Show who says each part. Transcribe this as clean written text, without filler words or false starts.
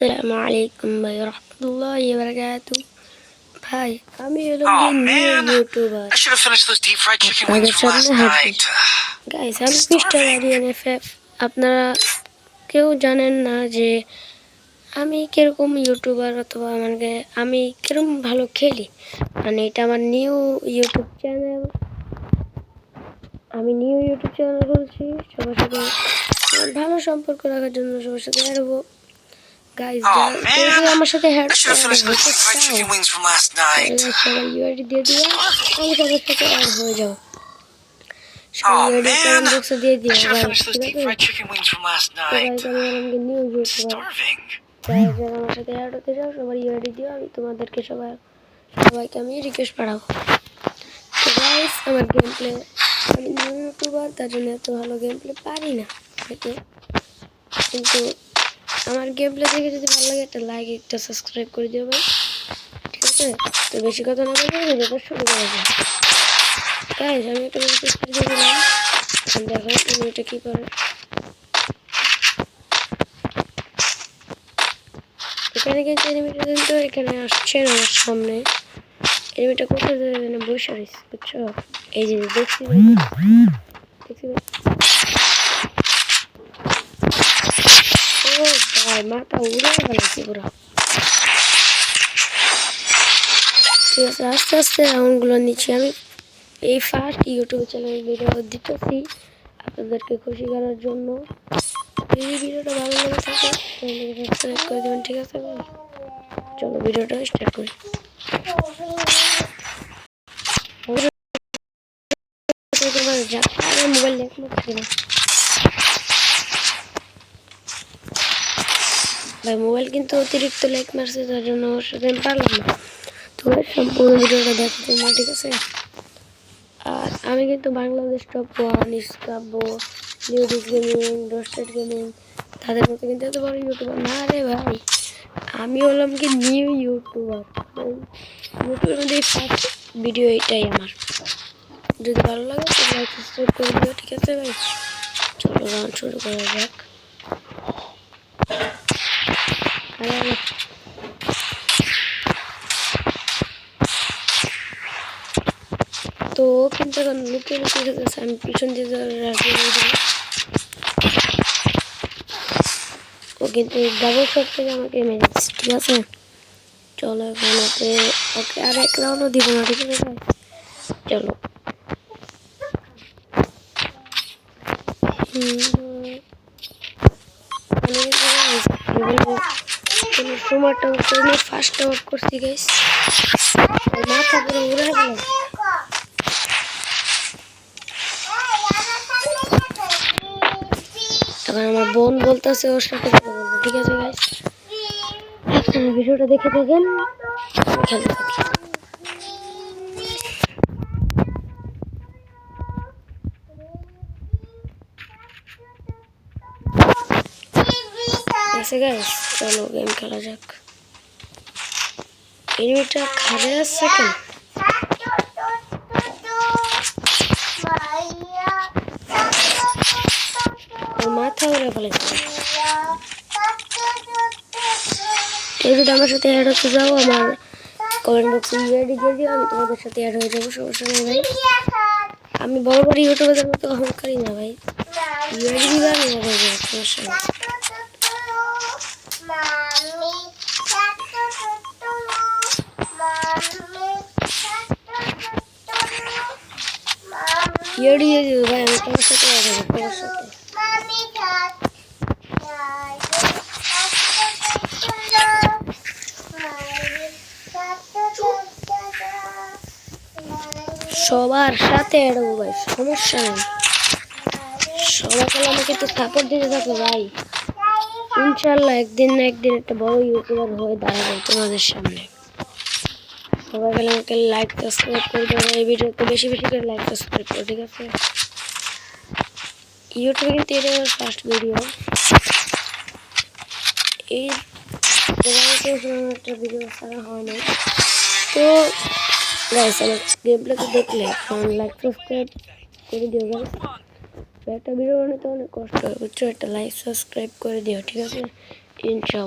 Speaker 1: আসসালামু আলাইকুম ভাই রাহমাতুল্লাহি ওয়া বারাকাতুহু। ভাই আমি হলাম যে নিউ ইউটিউবার আপনাদের সামনে হাজির। গাইস আমি মিস্টার আরিয়ান এফএফ। আপনারা কেউ জানেন না যে আমি কিরকম ইউটিউবার অথবা মানে আমি কিরকম ভালো খেলি। মানে এটা আমার নিউ ইউটিউব চ্যানেল। আমি নিউ ইউটিউব চ্যানেল খুলছি সবার সাথে ভালো সম্পর্ক রাখার জন্য সবার সাথে হারবো। গাইস যারা আমার সাথে হ্যাড সবাই ইউআইডি দিয়ে দিও, আমি সবার সাথে অ্যাড হয়ে যাও। সবাই ইউআইডি কমেন্ট বক্সে দিয়ে দিও গাইস, ঠিক আছে? তো গাইস আমি আমাকে নিউ ইউটিউবার, গাইস যারা আমার সাথে অ্যাড হতে চাও সবাই ইউআইডি দিও, আমি তোমাদেরকে সবাইকে আমি রিকোয়েস্ট পাঠাবো। তো গাইস আমার গেম প্লে, আমি নিউ ইউটিউবার তার জন্য এত ভালো গেম প্লে পারি না হয়তো, কিন্তু আমার গেম প্লে দেখে যদি ভালো লাগে একটা লাইক একটা সাবস্ক্রাইব করে দিও ভাই, ঠিক আছে? তো বেশি কথা না বলে ভিডিওটা শুরু করা যায়। গাইস আমি একটা রিকোয়েস্ট করে দিলাম, দেখো এটা কি করে। এখানে কিন্তু এনিমিটা কিন্তু এখানে আসছে না আমার সামনে, এনিমিটা কোথায় যাবে বসে রয়েছে বুঝছো, এই যে দেখছি ভাই, দেখছি ভাই। ও ভাই মাথা উড়ে গেছে পুরো। ঠিক আছে আস্তে আস্তে রাউন্ডগুলো নিচ্ছি আমি। এই ফার্স্ট ইউটিউব চ্যানেল ভিডিও দিতেছি আপনাদেরকে খুশি করার জন্য। যদি ভিডিওটা ভালো লেগে থাকে তাহলে সাবস্ক্রাইব করে দেবেন, ঠিক আছে? চলো ভিডিওটা স্টার্ট করি। মোবাইল লেখ ভাই, মোবাইল কিন্তু অতিরিক্ত লেগ মারছে তার জন্য ওর সাথে আমি পারলাম না। তো সম্পূর্ণ ভিডিওটা দেখো তোমরা, ঠিক আছে? আর আমি কিন্তু বাংলাদেশ টপ 1 স্কাবো নিউডিস গেমিং রোস্টেড গেমিং তাদের মতো কিন্তু এত বড় ইউটিউবার না রে ভাই। আমি হলাম কি নিউ ইউটিউবার, ইউটিউবের মধ্যে ফার্স্ট ভিডিও এটাই আমার। যদি ভালো লাগে তো লাইক সাবস্ক্রাইব করে দিও, ঠিক আছে ভাই? চলো রাউন্ড শুরু করা যাক। তো কিন্তু এখন লুকিয়ে লুকিয়ে গেছে, আমি পিছন দিয়ে ও কিন্তু ডাবল শট থেকে আমাকে মেরেছে, ঠিক আছে? চলো এখন ওকে আর এক রাউন্ডও দিব না, ঠিক আছে? চলো সময়টা ফার্স্ট আউট করছি গাইস, মাথা পুরো উড়ে গেল। তখন আমার বোন বলতেছে ওর সাথে কথা বলবো, ঠিক আছে গাইস? আপনারা ভিডিওটা দেখে থাকেন, খেলতে থাকি। গাইস চলো গেম খেলা যাক। এনিমিটা খাবে আছে কেন? মাথা উড়ে ফেলেছে। কেউ যদি আমার সাথে অ্যাড হতে যাও আমার কমেন্ট বক্সে ইউআইডি দিয়ে দিও, আমি তোমাদের সাথে অ্যাড হয়ে যাবো, সমস্যা নেই ভাই। আমি বড় বড় ইউটিউবারদের মতো অহংকারী না ভাই, ইউআইডি দিলে আমি অ্যাড হয়ে যাবো, সমস্যা নেই। ইউআইডি দিয়ে দিও ভাই, আমি তোমার সাথে অ্যাড হয়ে যাবো, তোমার সাথে। সবার সাথে অ্যাড হবো ভাই, সমস্যা নেই। সবাইকে আমাকে একটু সাপোর্ট দিতে থাকো ভাই, ইনশাল্লাহ একদিন না একদিন একটা বড় ইউটিউবার হয়ে দাঁড়াবো তোমাদের সামনে। সবাই আমাকে লাইক সাবস্ক্রাইব করে দেবো, এই ভিডিওতে বেশি বেশি করে লাইক সাবস্ক্রাইব করো, ঠিক আছে? ইউটিউবে কিন্তু এটা আমার ফার্স্ট ভিডিও, এই একটা ভিডিও ছাড়া হয় না। তো গাইস আমার গেম প্লে তো দেখলে লাইক সাবস্ক্রাইব করে দিও গাইস। একটা ভিডিও বানাতে অনেক কষ্ট হয় বুঝছো, একটা লাইক সাবস্ক্রাইব করে দিও, ঠিক আছে? ইনশাআল্লাহ।